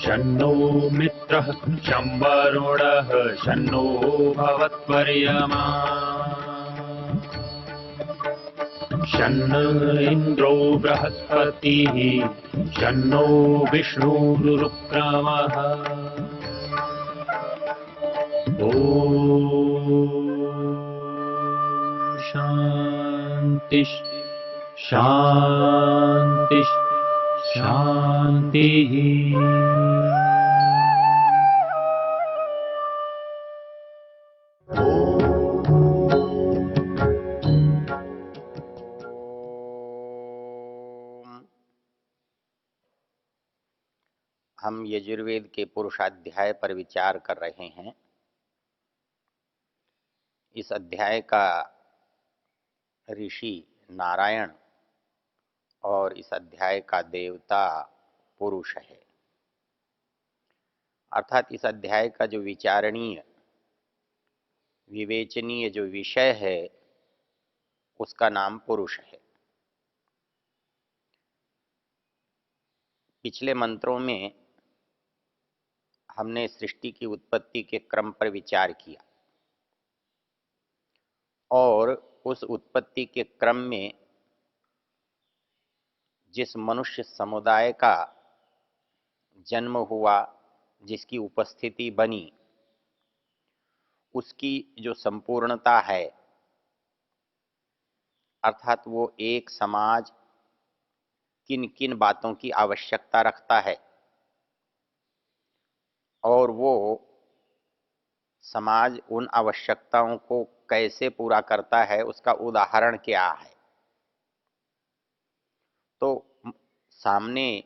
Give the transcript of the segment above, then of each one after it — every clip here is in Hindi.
शन्नो मित्रः शं वरुणः शन्नो भवत्वर्यमा शन्न इन्द्रो बृहस्पतिः शन्नो विष्णुरुक्रमः ॐ शान्ति शान्ति शान्तिः। हम यजुर्वेद के पुरुषाध्याय पर विचार कर रहे हैं। इस अध्याय का ऋषि नारायण और इस अध्याय का देवता पुरुष है। अर्थात इस अध्याय का जो विचारणीय विवेचनीय जो विषय है उसका नाम पुरुष है। पिछले मंत्रों में हमने सृष्टि की उत्पत्ति के क्रम पर विचार किया और उस उत्पत्ति के क्रम में जिस मनुष्य समुदाय का जन्म हुआ, जिसकी उपस्थिति बनी, उसकी जो संपूर्णता है, अर्थात वो एक समाज किन किन बातों की आवश्यकता रखता है और वो समाज उन आवश्यकताओं को कैसे पूरा करता है, उसका उदाहरण क्या है। तो सामने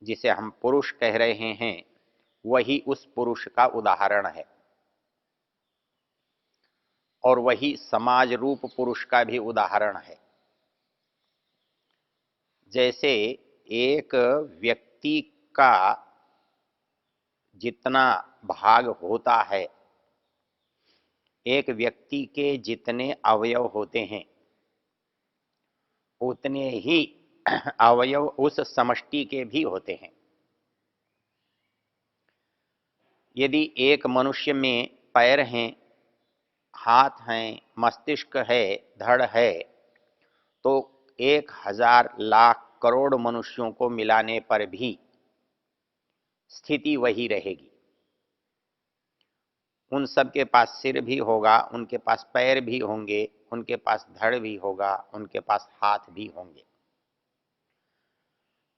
जिसे हम पुरुष कह रहे हैं वही उस पुरुष का उदाहरण है और वही समाज रूप पुरुष का भी उदाहरण है। जैसे एक व्यक्ति का जितना भाग होता है, एक व्यक्ति के जितने अवयव होते हैं उतने ही अवयव उस समष्टि के भी होते हैं। यदि एक मनुष्य में पैर हैं, हाथ हैं, मस्तिष्क है, धड़ है, तो 1000 लाख करोड़ मनुष्यों को मिलाने पर भी स्थिति वही रहेगी। उन सब के पास सिर भी होगा, उनके पास पैर भी होंगे, उनके पास धड़ भी होगा, उनके पास हाथ भी होंगे।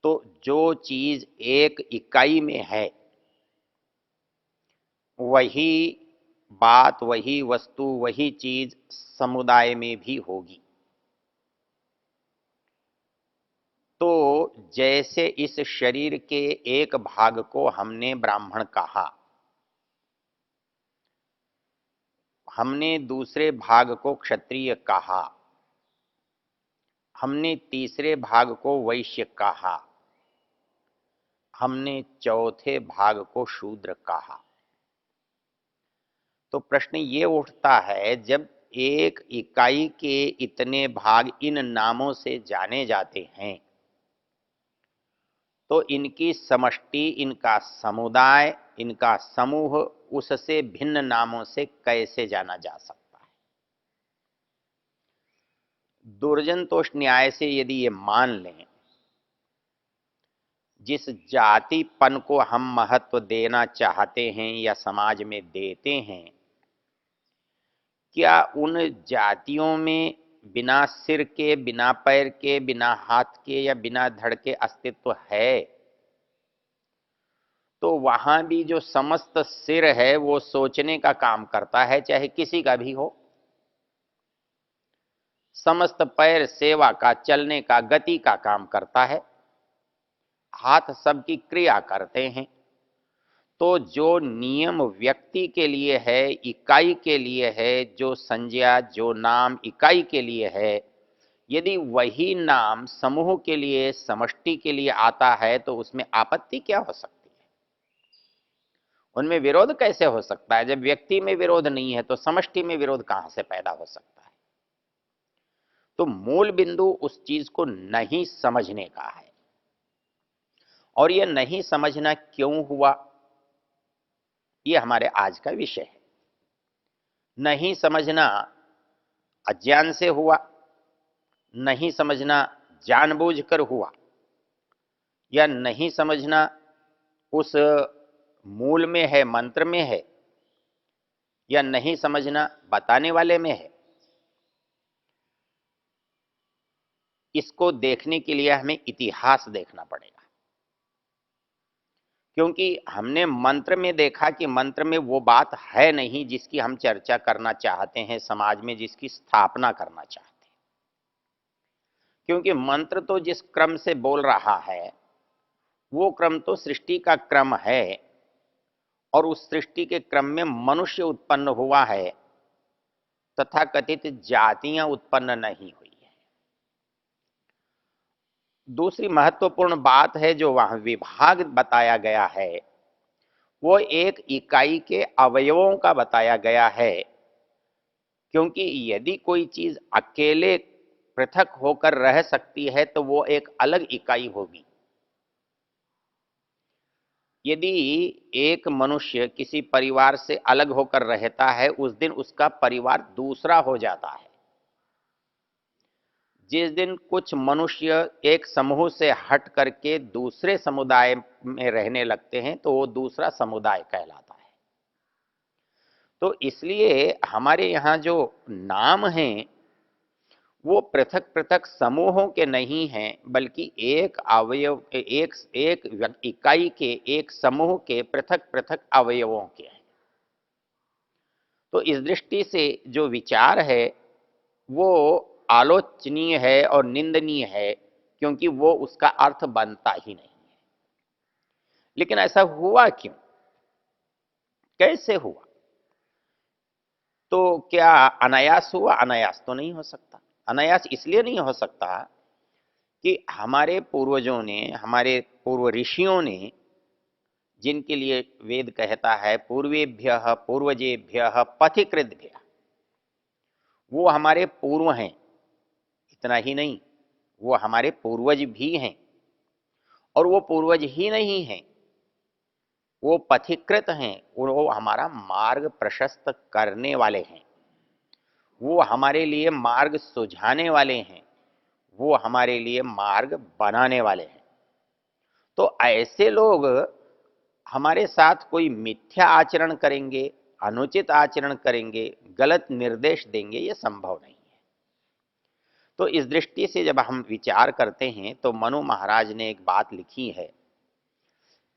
तो जो चीज एक इकाई में है वही बात, वही वस्तु, वही चीज समुदाय में भी होगी। तो जैसे इस शरीर के एक भाग को हमने ब्राह्मण कहा, हमने दूसरे भाग को क्षत्रिय कहा, हमने तीसरे भाग को वैश्य कहा, हमने चौथे भाग को शूद्र कहा। तो प्रश्न ये उठता है, जब एक इकाई के इतने भाग इन नामों से जाने जाते हैं तो इनकी समष्टि, इनका समुदाय, इनका समूह उससे भिन्न नामों से कैसे जाना जा सकता है। दुर्जनतोष न्याय से यदि ये मान लें, जिस जातिपन को हम महत्व देना चाहते हैं या समाज में देते हैं, क्या उन जातियों में बिना सिर के, बिना पैर के, बिना हाथ के या बिना धड़ के अस्तित्व है? तो वहां भी जो समस्त सिर है वो सोचने का काम करता है, चाहे किसी का भी हो। समस्त पैर सेवा का, चलने का, गति का काम करता है। हाथ सबकी क्रिया करते हैं। तो जो नियम व्यक्ति के लिए है, इकाई के लिए है, जो संज्ञा, जो नाम इकाई के लिए है, यदि वही नाम समूह के लिए, समष्टि के लिए आता है तो उसमें आपत्ति क्या हो सकती है? उनमें विरोध कैसे हो सकता है? जब व्यक्ति में विरोध नहीं है तो समष्टि में विरोध कहां से पैदा हो सकता है? तो मूल बिंदु उस चीज को नहीं समझने का है। और यह नहीं समझना क्यों हुआ, यह हमारे आज का विषय है। नहीं समझना अज्ञान से हुआ, नहीं समझना जानबूझकर हुआ, या नहीं समझना उस मूल में है, मंत्र में है, या नहीं समझना बताने वाले में है। इसको देखने के लिए हमें इतिहास देखना पड़ेगा, क्योंकि हमने मंत्र में देखा कि मंत्र में वो बात है नहीं जिसकी हम चर्चा करना चाहते हैं, समाज में जिसकी स्थापना करना चाहते हैं। क्योंकि मंत्र तो जिस क्रम से बोल रहा है वो क्रम तो सृष्टि का क्रम है, और उस सृष्टि के क्रम में मनुष्य उत्पन्न हुआ है, तथाकथित जातियां उत्पन्न नहीं हुई है। दूसरी महत्वपूर्ण बात है जो वहां विभाग बताया गया है, वो एक इकाई के अवयवों का बताया गया है। क्योंकि यदि कोई चीज अकेले पृथक होकर रह सकती है तो वो एक अलग इकाई होगी। यदि एक मनुष्य किसी परिवार से अलग होकर रहता है, उस दिन उसका परिवार दूसरा हो जाता है। जिस दिन कुछ मनुष्य एक समूह से हट करके दूसरे समुदाय में रहने लगते हैं तो वो दूसरा समुदाय कहलाता है। तो इसलिए हमारे यहाँ जो नाम हैं वो पृथक पृथक समूहों के नहीं हैं, बल्कि एक अवयव, एक इकाई के, एक समूह के पृथक पृथक अवयवों के हैं। तो इस दृष्टि से जो विचार है वो आलोचनीय है और निंदनीय है, क्योंकि वो उसका अर्थ बनता ही नहीं है। लेकिन ऐसा हुआ क्यों, कैसे हुआ? तो क्या अनायास हुआ? अनायास तो नहीं हो सकता। अनायास इसलिए नहीं हो सकता कि हमारे पूर्वजों ने, हमारे पूर्व ऋषियों ने, जिनके लिए वेद कहता है पूर्वेभ्यः पूर्वजेभ्यः पथिकृद्भ्यः, वो हमारे पूर्व हैं। इतना ही नहीं, वो हमारे पूर्वज भी हैं। और वो पूर्वज ही नहीं हैं, वो पथिकृत हैं, वो हमारा मार्ग प्रशस्त करने वाले हैं, वो हमारे लिए मार्ग सुझाने वाले हैं, वो हमारे लिए मार्ग बनाने वाले हैं। तो ऐसे लोग हमारे साथ कोई मिथ्या आचरण करेंगे, अनुचित आचरण करेंगे, गलत निर्देश देंगे, ये संभव नहीं है। तो इस दृष्टि से जब हम विचार करते हैं तो मनु महाराज ने एक बात लिखी है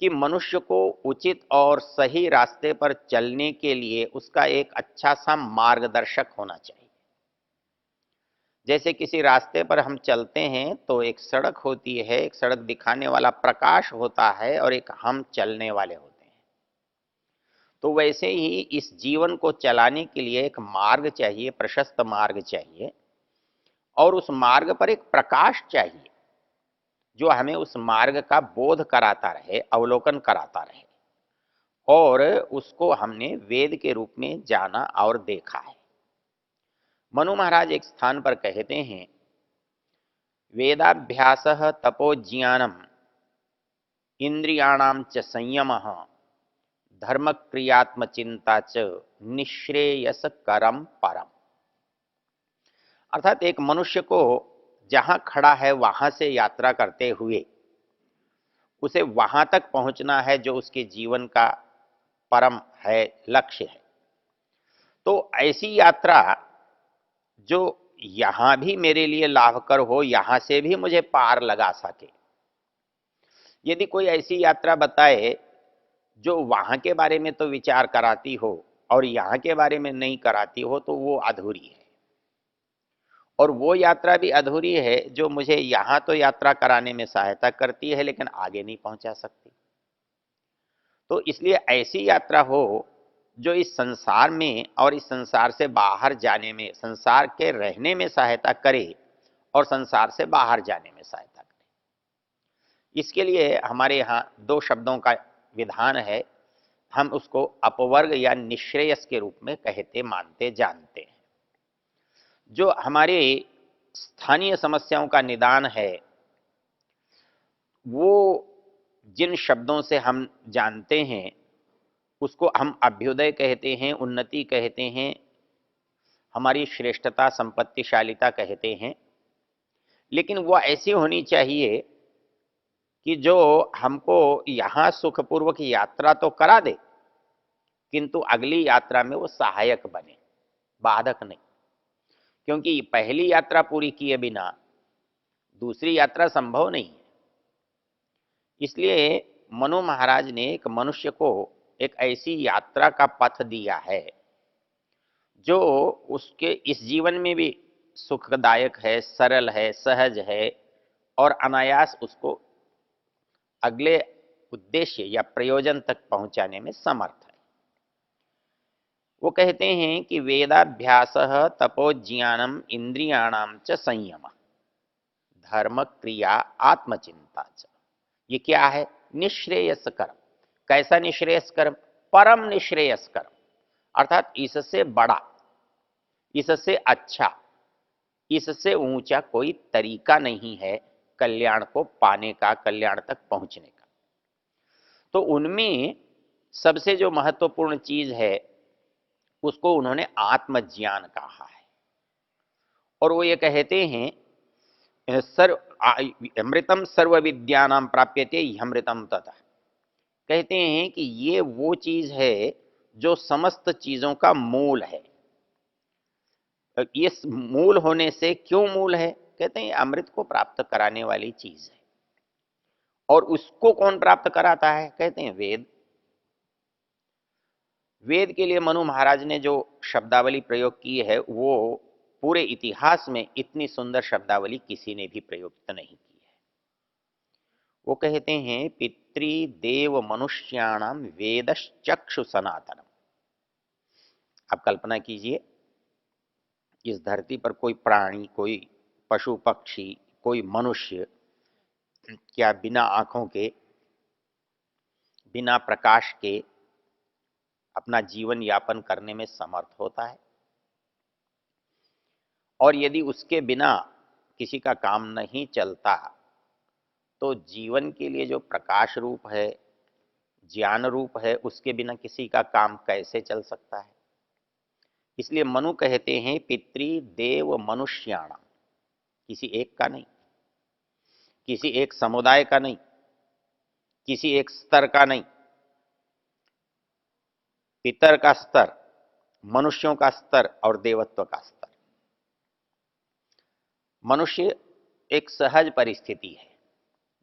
कि मनुष्य को उचित और सही रास्ते पर चलने के लिए उसका एक अच्छा सा मार्गदर्शक होना चाहिए। जैसे किसी रास्ते पर हम चलते हैं तो एक सड़क होती है, एक सड़क दिखाने वाला प्रकाश होता है, और एक हम चलने वाले होते हैं। तो वैसे ही इस जीवन को चलाने के लिए एक मार्ग चाहिए, प्रशस्त मार्ग चाहिए, और उस मार्ग पर एक प्रकाश चाहिए जो हमें उस मार्ग का बोध कराता रहे, अवलोकन कराता रहे। और उसको हमने वेद के रूप में जाना और देखा है। मनु महाराज एक स्थान पर कहते हैं, वेदाभ्यासः तपोज्ञानम इंद्रियाणाम च संयमः धर्म क्रियात्मचिंता च निश्रेयस करम परम। अर्थात एक मनुष्य को जहां खड़ा है वहां से यात्रा करते हुए उसे वहां तक पहुंचना है जो उसके जीवन का परम है, लक्ष्य है। तो ऐसी यात्रा जो यहां भी मेरे लिए लाभकर हो, यहां से भी मुझे पार लगा सके। यदि कोई ऐसी यात्रा बताए जो वहां के बारे में तो विचार कराती हो और यहाँ के बारे में नहीं कराती हो, तो वो अधूरी है। और वो यात्रा भी अधूरी है जो मुझे यहाँ तो यात्रा कराने में सहायता करती है लेकिन आगे नहीं पहुंचा सकती। तो इसलिए ऐसी यात्रा हो जो इस संसार में और इस संसार से बाहर जाने में, संसार के रहने में सहायता करे और संसार से बाहर जाने में सहायता करे। इसके लिए हमारे यहाँ दो शब्दों का विधान है। हम उसको अपवर्ग या निश्रेयस के रूप में कहते मानते जानते हैं। जो हमारे स्थानीय समस्याओं का निदान है वो जिन शब्दों से हम जानते हैं उसको हम अभ्युदय कहते हैं, उन्नति कहते हैं, हमारी श्रेष्ठता संपत्तिशालिता कहते हैं। लेकिन वो ऐसी होनी चाहिए कि जो हमको यहाँ सुखपूर्वक यात्रा तो करा दे किंतु अगली यात्रा में वो सहायक बने, बाधक नहीं। क्योंकि पहली यात्रा पूरी किए बिना दूसरी यात्रा संभव नहीं है। इसलिए मनु महाराज ने एक मनुष्य को एक ऐसी यात्रा का पथ दिया है जो उसके इस जीवन में भी सुखदायक है, सरल है, सहज है और अनायास उसको अगले उद्देश्य या प्रयोजन तक पहुंचाने में समर्थ है। वो कहते हैं कि वेदाभ्यास तपोज्ञानम इंद्रियाणाम च संयम धर्म क्रिया आत्मचिंता च। ये क्या है? निश्रेयस कर्म। कैसा निश्रेयस कर्म? परम निश्रेयस कर्म, अर्थात इससे बड़ा, इससे अच्छा, इससे ऊंचा कोई तरीका नहीं है कल्याण को पाने का, कल्याण तक पहुंचने का। तो उनमें सबसे जो महत्वपूर्ण चीज है उसको उन्होंने आत्मज्ञान कहा है। और वो ये कहते हैं सर्व अमृतम सर्व विद्यानाम प्राप्यते अमृतम तथा। कहते हैं कि ये वो चीज है जो समस्त चीजों का मूल है। ये मूल होने से क्यों मूल है? कहते हैं अमृत को प्राप्त कराने वाली चीज है। और उसको कौन प्राप्त कराता है? कहते हैं वेद। वेद के लिए मनु महाराज ने जो शब्दावली प्रयोग की है वो पूरे इतिहास में इतनी सुंदर शब्दावली किसी ने भी प्रयुक्त नहीं की है। वो कहते हैं पितृदेव मनुष्याणाम वेदश्चक्षु सनातनम। आप कल्पना कीजिए इस धरती पर कोई प्राणी, कोई पशु पक्षी, कोई मनुष्य क्या बिना आंखों के, बिना प्रकाश के अपना जीवन यापन करने में समर्थ होता है? और यदि उसके बिना किसी का काम नहीं चलता तो जीवन के लिए जो प्रकाश रूप है, ज्ञान रूप है, उसके बिना किसी का काम कैसे चल सकता है? इसलिए मनु कहते हैं पितृदेव मनुष्याणाम, किसी एक का नहीं, किसी एक समुदाय का नहीं, किसी एक स्तर का नहीं। पितर का स्तर, मनुष्यों का स्तर और देवत्व का स्तर। मनुष्य एक सहज परिस्थिति है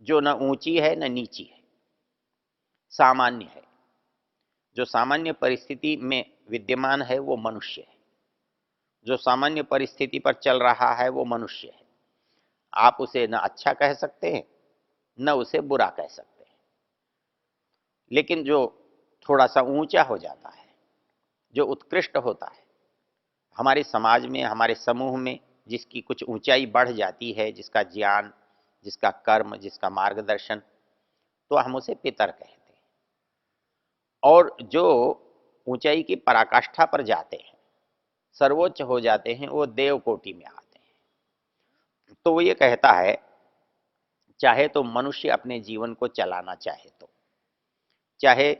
जो न ऊंची है न नीची है, सामान्य है। जो सामान्य परिस्थिति में विद्यमान है वो मनुष्य है। जो सामान्य परिस्थिति पर चल रहा है वो मनुष्य है। आप उसे न अच्छा कह सकते हैं न उसे बुरा कह सकते हैं। लेकिन जो थोड़ा सा ऊंचा हो जाता है, जो उत्कृष्ट होता है, हमारे समाज में, हमारे समूह में जिसकी कुछ ऊंचाई बढ़ जाती है, जिसका ज्ञान, जिसका कर्म, जिसका मार्गदर्शन, तो हम उसे पितर कहते हैं। और जो ऊंचाई की पराकाष्ठा पर जाते हैं, सर्वोच्च हो जाते हैं, वो देव कोटि में आते हैं। तो वो ये कहता है चाहे तो मनुष्य अपने जीवन को चलाना चाहे तो, चाहे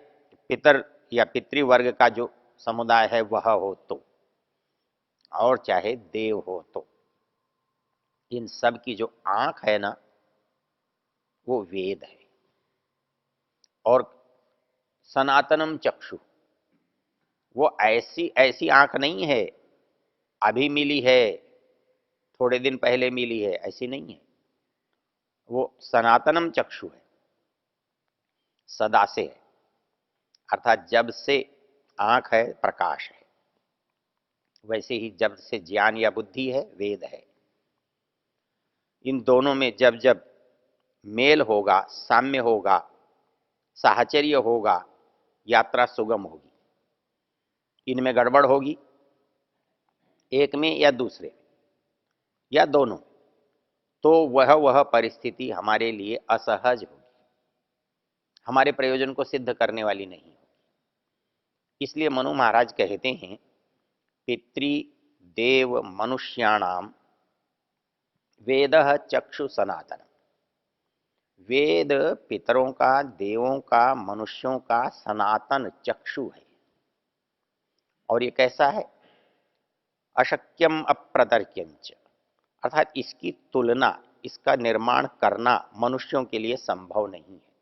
पितर या पितृवर्ग का जो समुदाय है वह हो तो, और चाहे देव हो तो, इन सब की जो आंख है ना वो वेद है। और सनातनम चक्षु, वो ऐसी ऐसी आंख नहीं है अभी मिली है, थोड़े दिन पहले मिली है, ऐसी नहीं है। वो सनातनम चक्षु है, सदा से है। अर्थात जब से आंख है प्रकाश है, वैसे ही जब से ज्ञान या बुद्धि है वेद है। इन दोनों में जब जब मेल होगा, साम्य होगा, साहचर्य होगा, यात्रा सुगम होगी। इनमें गड़बड़ होगी, एक में या दूसरे में या दोनों, तो वह परिस्थिति हमारे लिए असहज होगी, हमारे प्रयोजन को सिद्ध करने वाली नहीं होगी। इसलिए मनु महाराज कहते हैं पितृ देव मनुष्याणाम वेदः चक्षु सनातन। वेद पितरों का, देवों का, मनुष्यों का सनातन चक्षु है। और ये कैसा है? अशक्यम अप्रतर्क्यंच, अर्थात इसकी तुलना, इसका निर्माण करना मनुष्यों के लिए संभव नहीं है।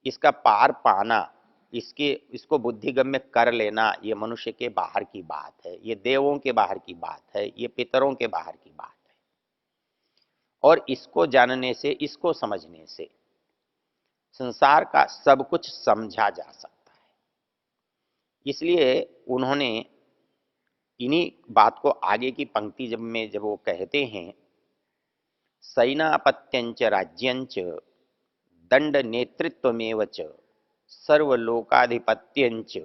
इसका पार पाना, इसको बुद्धिगम्य कर लेना, ये मनुष्य के बाहर की बात है, ये देवों के बाहर की बात है, ये पितरों के बाहर की बात है। और इसको जानने से, इसको समझने से संसार का सब कुछ समझा जा सकता है। इसलिए उन्होंने इन्हीं बात को आगे की पंक्ति जब वो कहते हैं सैनापत्यंच राज्यंच दंड नेतृत्वमेव च सर्वलोकाधिपत्यंच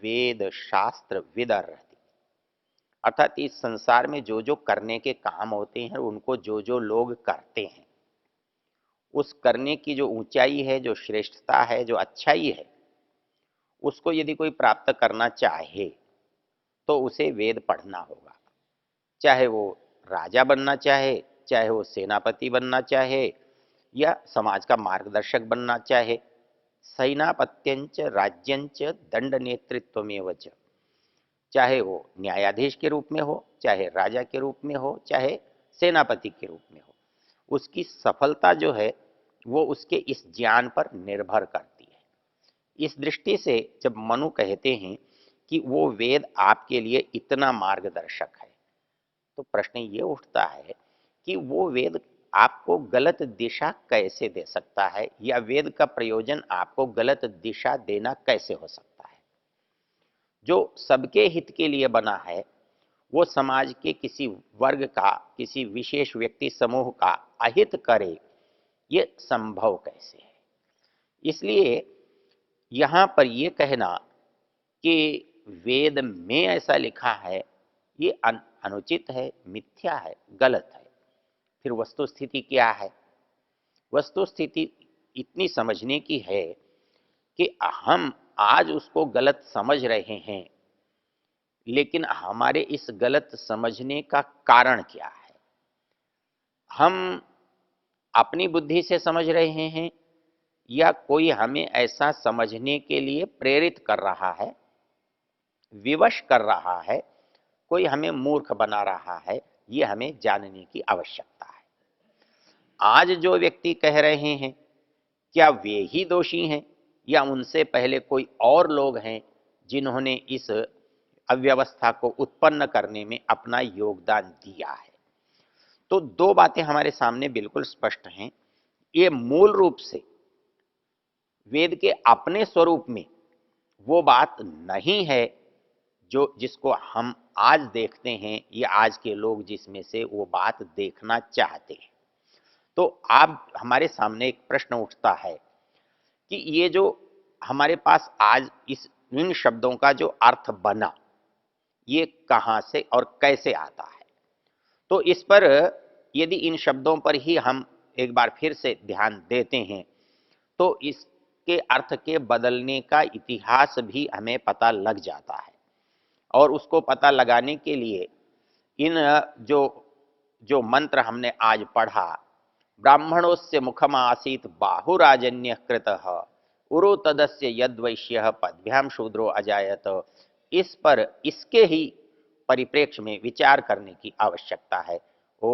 वेद शास्त्र विदर्हति। अर्थात इस संसार में जो जो करने के काम होते हैं, उनको जो जो लोग करते हैं, उस करने की जो ऊंचाई है, जो श्रेष्ठता है, जो अच्छाई है, उसको यदि कोई प्राप्त करना चाहे तो उसे वेद पढ़ना होगा। चाहे वो राजा बनना चाहे, चाहे वो सेनापति बनना चाहे, या समाज का मार्गदर्शक बनना चाहे। सैनापत्यंच राज्यंच दंड नेतृत्वमेव च, चाहे वो न्यायाधीश के रूप में हो, चाहे राजा के रूप में हो, चाहे सेनापति के रूप में हो, उसकी सफलता जो है वो उसके इस ज्ञान पर निर्भर करती है। इस दृष्टि से जब मनु कहते हैं कि वो वेद आपके लिए इतना मार्गदर्शक है, तो प्रश्न ये उठता है कि वो वेद आपको गलत दिशा कैसे दे सकता है, या वेद का प्रयोजन आपको गलत दिशा देना कैसे हो सकता है। जो सबके हित के लिए बना है, वो समाज के किसी वर्ग का, किसी विशेष व्यक्ति समूह का अहित करे, ये संभव कैसे है। इसलिए यहां पर यह कहना कि वेद में ऐसा लिखा है, ये अनुचित है, मिथ्या है, गलत है। फिर वस्तु स्थिति क्या है? वस्तु स्थिति इतनी समझने की है कि हम आज उसको गलत समझ रहे हैं, लेकिन हमारे इस गलत समझने का कारण क्या है? हम अपनी बुद्धि से समझ रहे हैं, या कोई हमें ऐसा समझने के लिए प्रेरित कर रहा है, विवश कर रहा है, कोई हमें मूर्ख बना रहा है? ये हमें जानने की आवश्यकता है। आज जो व्यक्ति कह रहे हैं, क्या वे ही दोषी हैं, या उनसे पहले कोई और लोग हैं जिन्होंने इस अव्यवस्था को उत्पन्न करने में अपना योगदान दिया है? तो दो बातें हमारे सामने बिल्कुल स्पष्ट हैं। ये मूल रूप से वेद के अपने स्वरूप में वो बात नहीं है जो जिसको हम आज देखते हैं, या आज के लोग जिसमें से वो बात देखना चाहते हैं। तो आप हमारे सामने एक प्रश्न उठता है कि ये जो हमारे पास आज इन शब्दों का जो अर्थ बना, ये कहाँ से और कैसे आता है? तो इस पर यदि इन शब्दों पर ही हम एक बार फिर से ध्यान देते हैं, तो इसके अर्थ के बदलने का इतिहास भी हमें पता लग जाता है। और उसको पता लगाने के लिए इन जो जो मंत्र हमने आज पढ़ा, ब्राह्मणोस्य मुखम आसीत बाहुराजन्य कृत उरो तदस्य यद्वैश्य पद्भ्याम शूद्रो अजायत, इस पर इसके ही परिप्रेक्ष्य में विचार करने की आवश्यकता है। ओ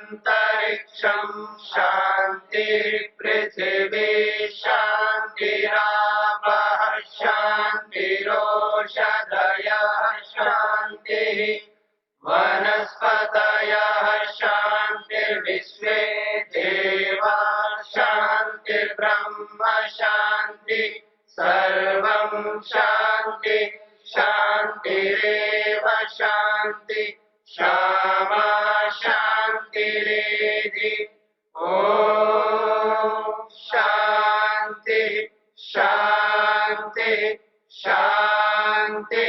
शांतिरंतरिक्षं शांति पृथिवी शांतिरापः शांतिरोषधयः शांतिः वनस्पतयः शांतिर्विश्वे देवा शांतिर्ब्रह्म शांति सर्वं शांति शांतिरेव शांति क्षमा शांतिरेधि। ओम शांति शांति शांति।